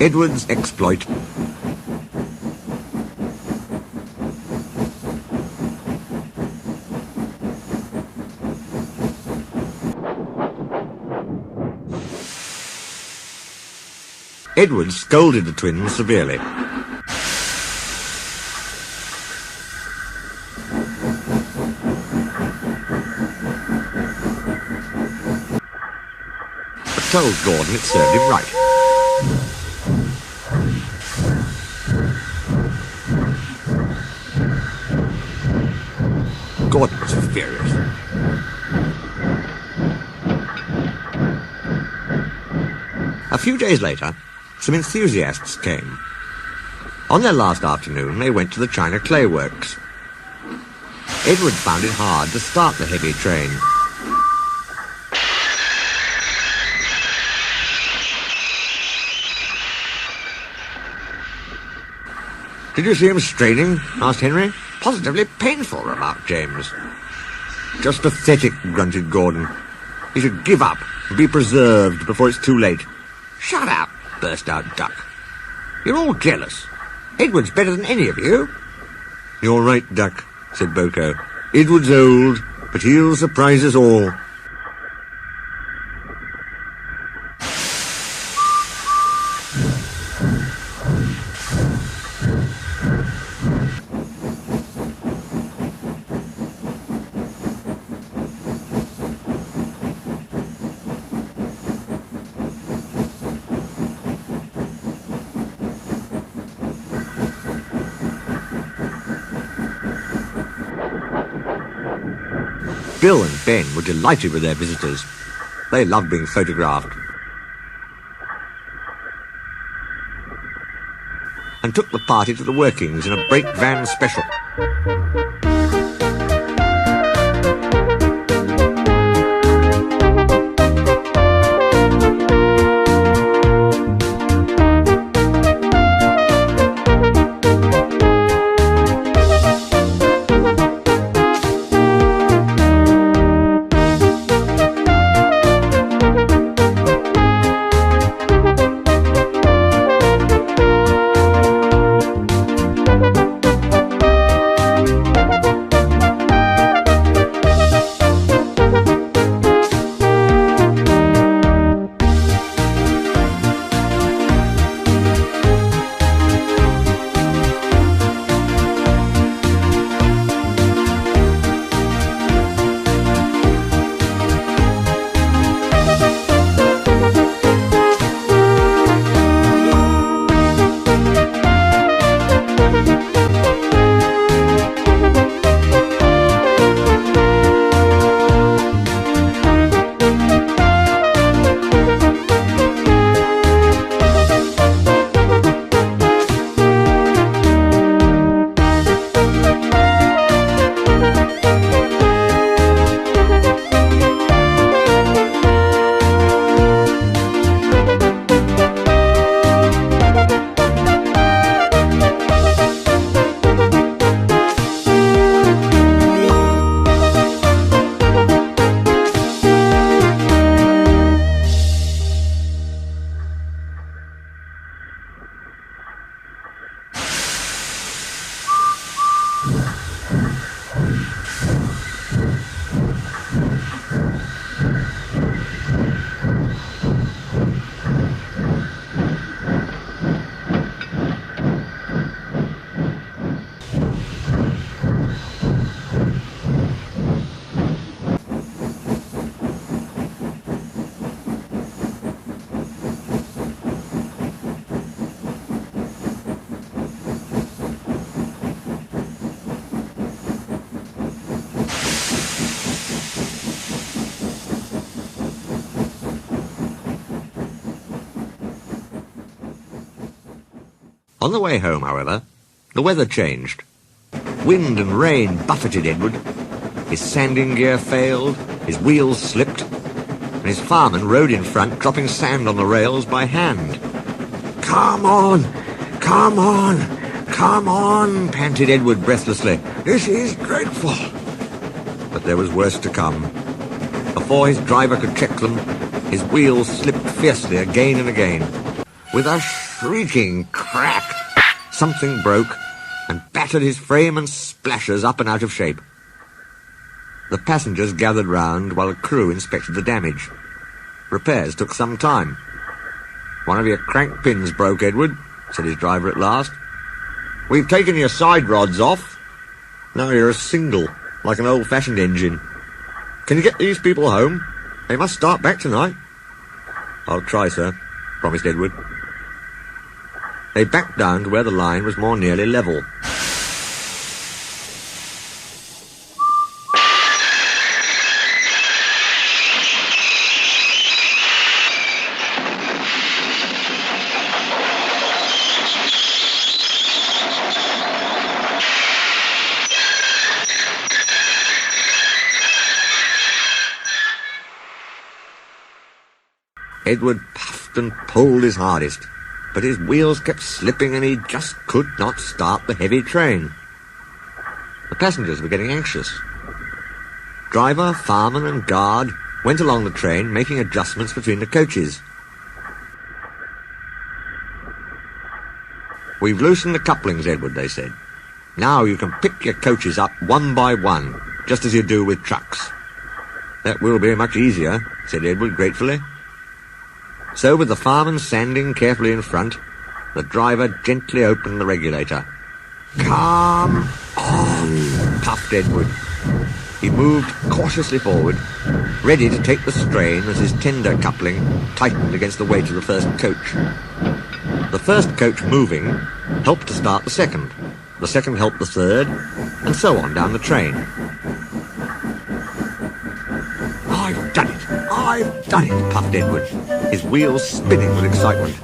Edward's exploit. Edward scolded the twins severely. But told Gordon it served him right. Gordon was furious. A few days later, some enthusiasts came. On their last afternoon, they went to the China Clay Works. Edward found it hard to start the heavy train. "Did you see him straining?" asked Henry. "Positively painful," remarked James. "Just pathetic," grunted Gordon. "He should give up and be preserved before it's too late." "Shut up," burst out Duck. "You're all jealous. Edward's better than any of you." "You're right, Duck," said Boko. "Edward's old, but he'll surprise us all." Bill and Ben were delighted with their visitors. They loved being photographed. And took the party to the workings in a brake van special. On the way home, however, the weather changed. Wind and rain buffeted Edward. His sanding gear failed, his wheels slipped, and his fireman rode in front, dropping sand on the rails by hand. "Come on! Come on! Come on!" panted Edward breathlessly. "This is dreadful!" But there was worse to come. Before his driver could check them, his wheels slipped fiercely again and again. With a shrieking crack, something broke and battered his frame and splashers up and out of shape. The passengers gathered round while the crew inspected the damage. Repairs took some time. "One of your crank pins broke, Edward," said his driver at last. "We've taken your side rods off. Now you're a single, like an old-fashioned engine. Can you get these people home? They must start back tonight." "I'll try, sir," promised Edward. They backed down to where the line was more nearly level. Edward puffed and pulled his hardest, but his wheels kept slipping and he just could not start the heavy train. The passengers were getting anxious. Driver, fireman and guard went along the train, making adjustments between the coaches. "We've loosened the couplings, Edward," they said. "Now you can pick your coaches up one by one, just as you do with trucks." "That will be much easier," said Edward gratefully. So, with the fireman standing carefully in front, the driver gently opened the regulator. "Come on," puffed Edward. He moved cautiously forward, ready to take the strain as his tender coupling tightened against the weight of the first coach. The first coach moving helped to start the second helped the third, and so on down the train. "I've done it, puffed Edward, his wheels spinning with excitement.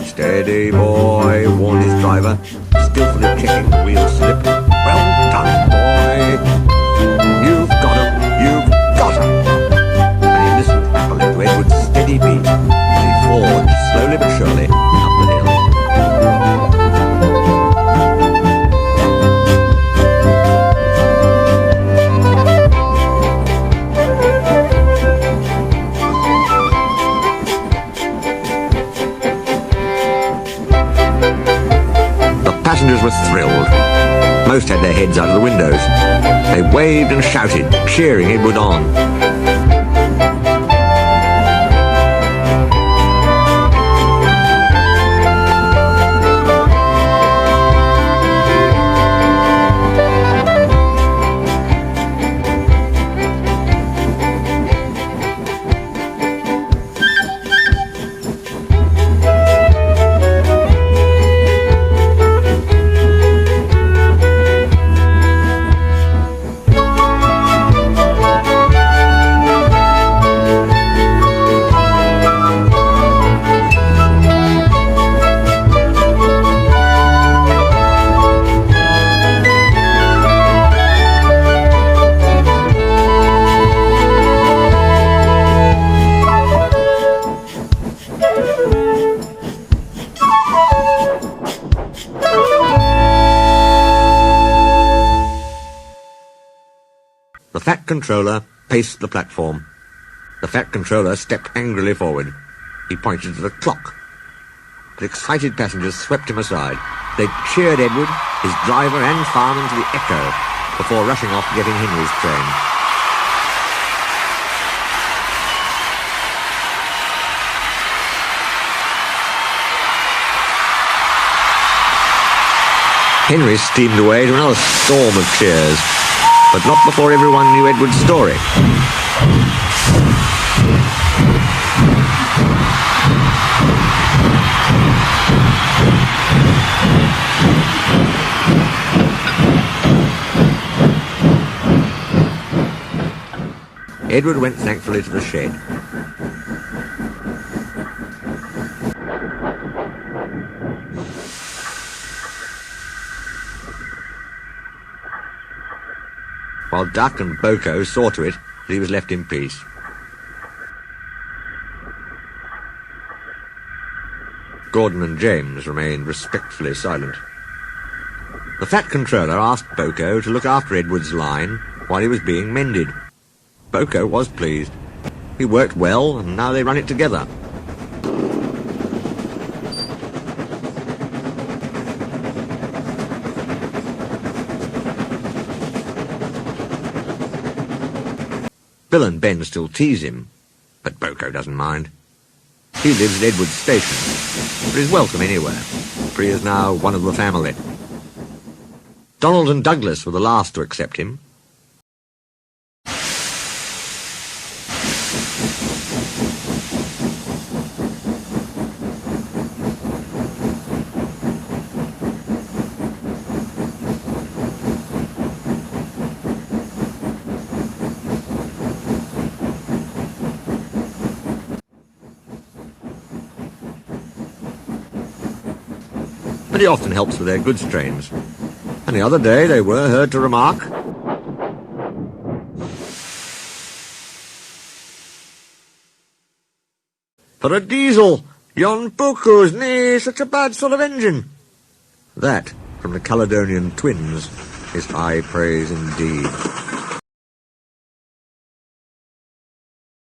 "Steady, boy," warned his driver, skillfully checking the wheel slip. "Well done, boy. You've got 'em. And he listened happily to Edward's steady beat as he forged slowly but surely up the hill. Passengers were thrilled. Most had their heads out of the windows. They waved and shouted, cheering Edward on. The Fat Controller paced the platform. The Fat Controller stepped angrily forward. He pointed to the clock. The excited passengers swept him aside. They cheered Edward, his driver and fireman to the echo before rushing off to get in Henry's train. Henry steamed away to another storm of cheers, but not before everyone knew Edward's story. Edward went thankfully to the shed. While Duck and Boko saw to it that he was left in peace. Gordon and James remained respectfully silent. The Fat Controller asked Boko to look after Edward's line while he was being mended. Boko was pleased. He worked well, and now they run it together. Bill and Ben still tease him, but Boko doesn't mind. He lives at Edward's station, but is welcome anywhere, for he is now one of the family. Donald and Douglas were the last to accept him. But he often helps with their goods trains. And the other day they were heard to remark, "For a diesel, yon Boko's nae such a bad sort of engine." That, from the Caledonian twins, is high praise indeed.